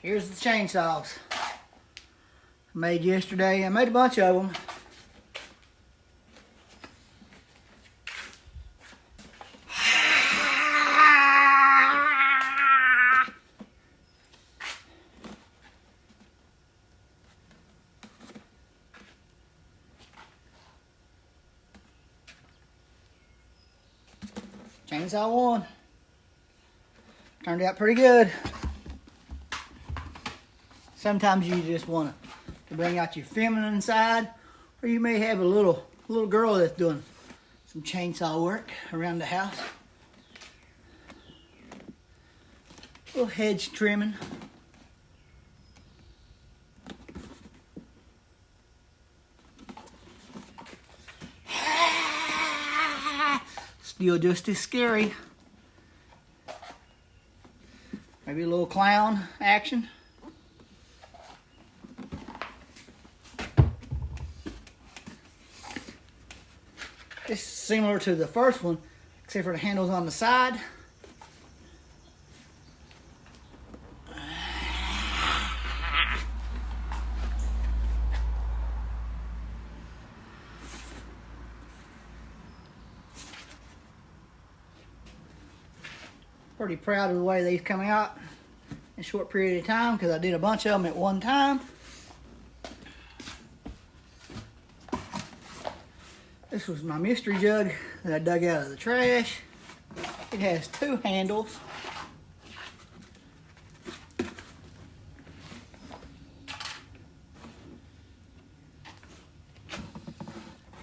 Here's the chainsaws I made yesterday. I made a bunch of them. Chainsaw 1. Turned out pretty good. Sometimes you just want to bring out your feminine side, or you may have a little girl that's doing some chainsaw work around the house. A little hedge trimming. Still just as scary. Maybe a little clown action. It's similar to the first one, except for the handles on the side. Pretty proud of the way these come out in a short period of time because I did a bunch of them at one time. This was my mystery jug that I dug out of the trash. It has 2 handles.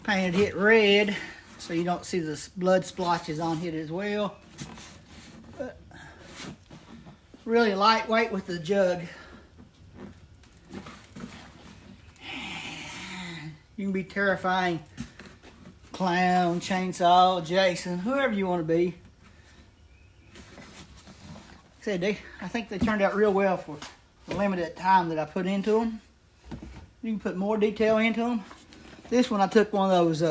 Painted it red so you don't see the blood splotches on it as well. But really lightweight with the jug. You can be terrifying. Clown, chainsaw, Jason, whoever you want to be. Like I said, I think they turned out real well for the limited time that I put into them. You can put more detail into them. This one I took one of those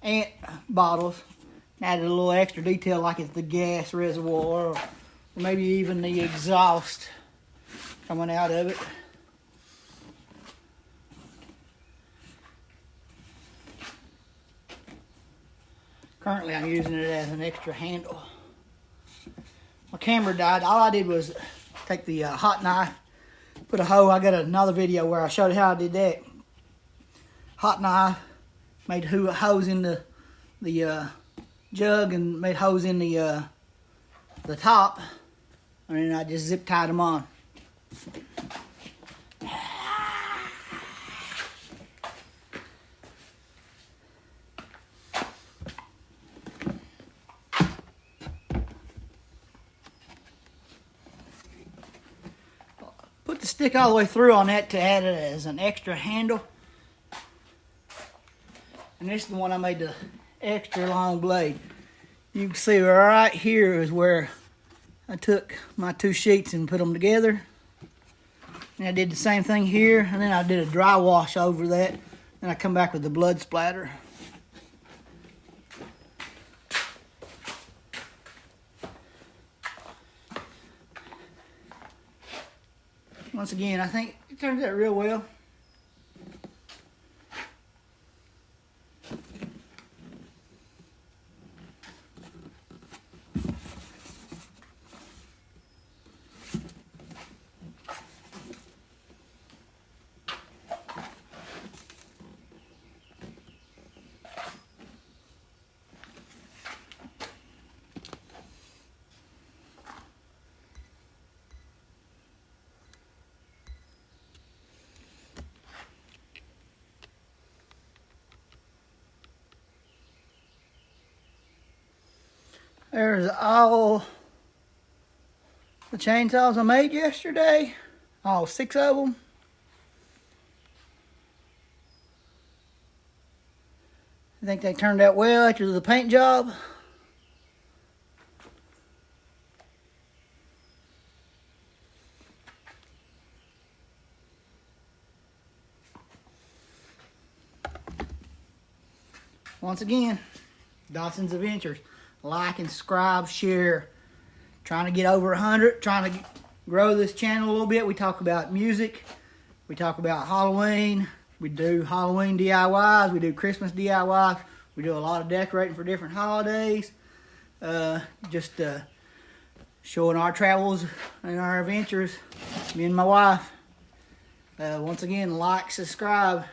ant bottles and added a little extra detail like it's the gas reservoir or maybe even the exhaust coming out of it. Currently, I'm using it as an extra handle. My camera died. All I did was take the hot knife, put a hole. I got another video where I showed how I did that. Hot knife, made holes in the jug and made holes in the top, and then I just zip tied them on. Put the stick all the way through on that to add it as an extra handle. And this is the one I made the extra long blade. You can see right here is where I took my 2 sheets and put them together. And I did the same thing here, and then I did a dry wash over that. Then I come back with the blood splatter. Once again, I think it turned out real well. There's all the chainsaws I made yesterday. All 6 of them. I think they turned out well after the paint job. Once again, Dawson's Adventures. Like and subscribe, share. Trying to get over 100. Trying to grow this channel a little bit. We talk about music. We talk about Halloween. We do Halloween DIYs. We do Christmas DIYs. We do a lot of decorating for different holidays. Just showing our travels and our adventures, me and my wife. Once again, like, subscribe.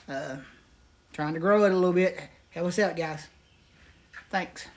Trying to grow it a little bit. Help us out, guys. Thanks.